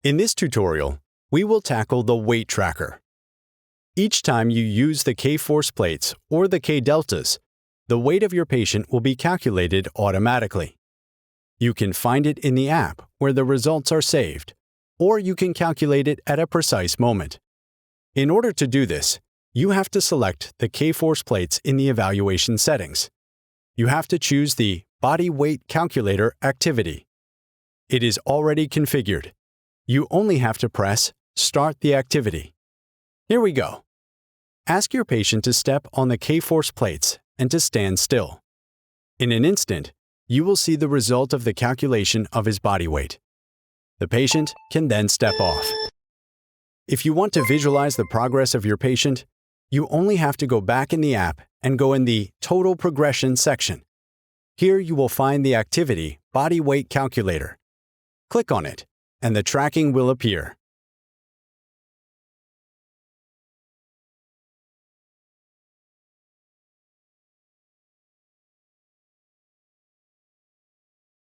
In this tutorial, we will tackle the weight tracker. Each time you use the K-force plates or the K-deltas, the weight of your patient will be calculated automatically. You can find it in the app where the results are saved, or you can calculate it at a precise moment. In order to do this, you have to select the K-force plates in the evaluation settings. You have to choose the Body Weight Calculator activity. It is already configured. You only have to press Start the activity. Here we go. Ask your patient to step on the K-force plates and to stand still. In an instant, you will see the result of the calculation of his body weight. The patient can then step off. If you want to visualize the progress of your patient, you only have to go back in the app and go in the Total Progression section. Here you will find the activity Body Weight Calculator. Click on it, and the tracking will appear.